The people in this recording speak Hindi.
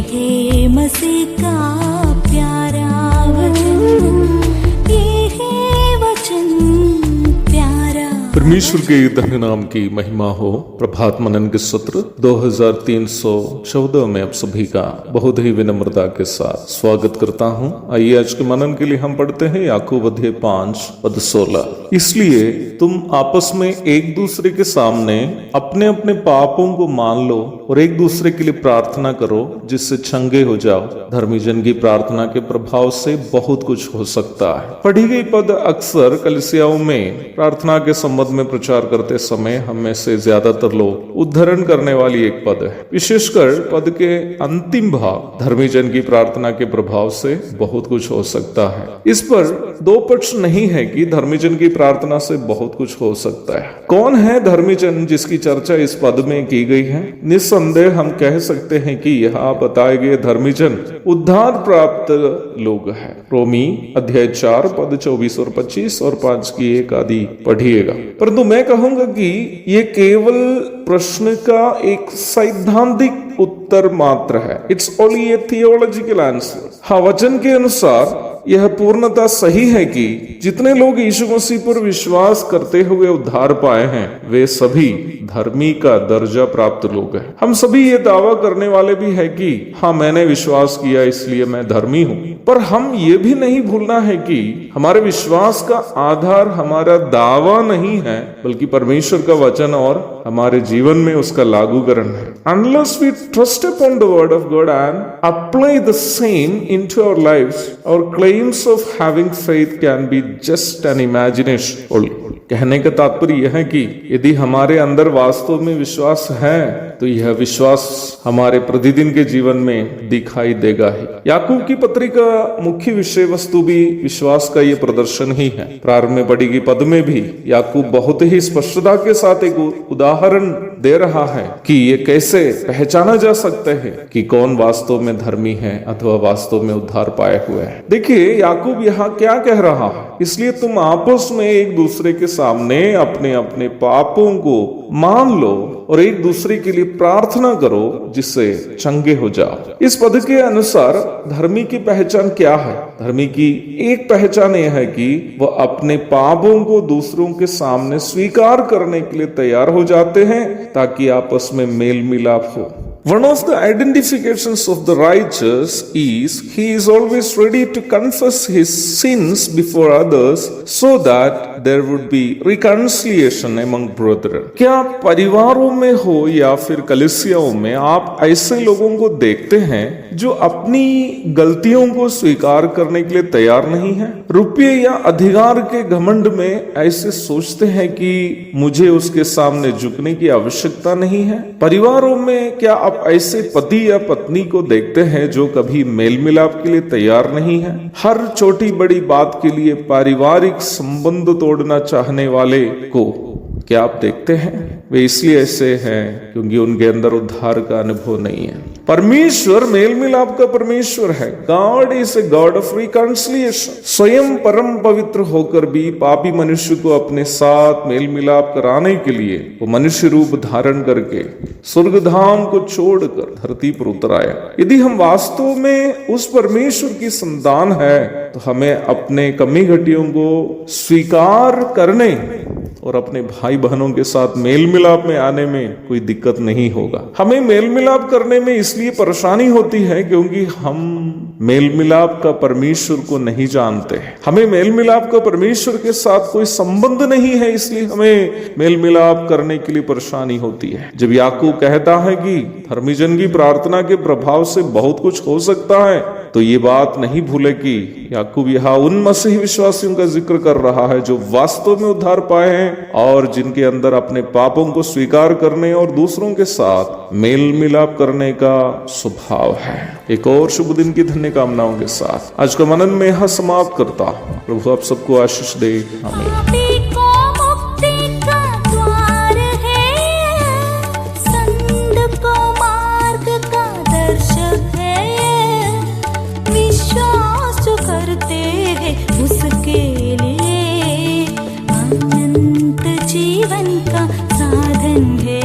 है मसीह का प्यारा वचन, ये है वचन प्यारा। परमेश्वर के धन्य नाम की महिमा हो। प्रभात मनन के सत्र 2314 में आप सभी का बहुत ही विनम्रता के साथ स्वागत करता हूं। आइए आज के मनन के लिए हम पढ़ते हैं याकूब अध्याय 5 पद 16। इसलिए तुम आपस में एक दूसरे के सामने अपने अपने पापों को मान लो और एक दूसरे के लिए प्रार्थना करो जिससे चंगे हो जाओ। धर्मी जन की प्रार्थना के प्रभाव से बहुत कुछ हो सकता है। पढ़ी गई पद अक्सर कलीसियाओं में प्रार्थना के संबंध में प्रचार करते समय हम में से ज्यादातर लोग उद्धरण करने वाली एक पद है। विशेषकर पद के अंतिम भाग, धर्मी जन की प्रार्थना के प्रभाव से बहुत कुछ हो सकता है। इस पर दो पक्ष नहीं है कि धर्मी जन की प्रार्थना से बहुत कुछ हो सकता है। कौन है धर्मी जन जिसकी चर्चा इस पद में की गई है? निस्संदेह हम कह सकते हैं कि यहाँ बताए गए धर्मी जन उद्धार प्राप्त लोग हैं। रोमी अध्याय 4 पद 24 और 25 और 5 की एक आदि पढ़िएगा। परंतु मैं कहूंगा कि ये केवल प्रश्न का एक सैद्धांतिक उत्तर मात्र है। It's only A theological answer. हाँ, वचन के अनुसार यह पूर्णता सही है कि जितने लोग यीशु मसीह पर विश्वास करते हुए उद्धार पाए हैं वे सभी धर्मी का दर्जा प्राप्त लोग हैं। हम सभी ये दावा करने वाले भी है कि हाँ, मैंने विश्वास किया इसलिए मैं धर्मी हूँ। पर हम ये भी नहीं भूलना है कि हमारे विश्वास का आधार हमारा दावा नहीं है बल्कि परमेश्वर का वचन और हमारे जीवन में उसका लागूकरण है। Unless we trust upon the word of God and apply the same into our lives, our claims of having faith can be just an imagination only. कहने का तात्पर्य यह है कि यदि हमारे अंदर वास्तव में विश्वास है तो यह विश्वास हमारे प्रतिदिन के जीवन में दिखाई देगा ही। याकूब की पत्री का मुख्य विषय वस्तु भी विश्वास का ये प्रदर्शन ही है। प्रारंभ में पढ़ी गई पद में भी याकूब बहुत ही स्पष्टता के साथ एक उदाहरण दे रहा है कि ये कैसे पहचाना जा सकता है कि कौन वास्तव में धर्मी है अथवा वास्तव में उद्धार पाए हुए है। देखिए याकूब यहाँ क्या कह रहा है, इसलिए तुम आपस में एक दूसरे के सामने अपने अपने पापों को मान लो और एक दूसरे के लिए प्रार्थना करो जिससे चंगे हो जाओ। इस पद के अनुसार धर्मी की पहचान क्या है? धर्मी की एक पहचान यह है कि वह अपने पापों को दूसरों के सामने स्वीकार करने के लिए तैयार हो जाते हैं ताकि आपस में मेल मिलाप हो। One of the identifications of the righteous is he is always ready to confess his sins before others so that there would be reconciliation among brethren. क्या परिवारों में हो या फिर कलीसियाओं में आप ऐसे लोगों को देखते हैं जो अपनी गलतियों को स्वीकार करने के लिए तैयार नहीं है? रुपये या अधिकार के घमंड में ऐसे सोचते हैं कि मुझे उसके सामने झुकने की आवश्यकता नहीं है। परिवारों में क्या आप ऐसे पति या पत्नी को देखते हैं जो कभी मेल मिलाप के लिए तैयार नहीं है? हर छोटी बड़ी बात के लिए पारिवारिक संबंध तोड़ना चाहने वाले को क्या आप देखते हैं? वे इसलिए ऐसे हैं क्योंकि उनके अंदर उद्धार का अनुभव नहीं है। परमेश्वर मेल मिलाप का परमेश्वर है। God is a god of reconciliation. स्वयं परम पवित्र होकर भी पापी मनुष्य को अपने साथ मेल मिलाप कराने के लिए वो मनुष्य रूप धारण करके स्वर्गधाम को छोड़कर धरती पर उतर आया। यदि हम वास्तव में उस परमेश्वर की संतान है तो हमें अपने कमी घटियों को स्वीकार करने और अपने भाई बहनों के साथ मेल मिलाप में आने में कोई दिक्कत नहीं होगा। हमें मेल मिलाप करने में इसलिए परेशानी होती है क्योंकि हम मेल मिलाप का परमेश्वर को नहीं जानते। हमें मेल मिलाप का परमेश्वर के साथ कोई संबंध नहीं है, इसलिए हमें मेल मिलाप करने के लिए परेशानी होती है। जब याकूब कहता है कि धर्मी जन की प्रार्थना के प्रभाव से बहुत कुछ हो सकता है तो ये बात नहीं भूले कि याकूब यहाँ उन मसीही विश्वासियों का जिक्र कर रहा है जो वास्तव में उद्धार पाए हैं और जिनके अंदर अपने पापों को स्वीकार करने और दूसरों के साथ मेल मिलाप करने का स्वभाव है। एक और शुभ दिन की धन्य कामनाओं के साथ आज का मनन में यहाँ समाप्त करता हूँ। प्रभु आप सबको आशीष दे। आमीन। उसके लिए अनंत जीवन का साधन है।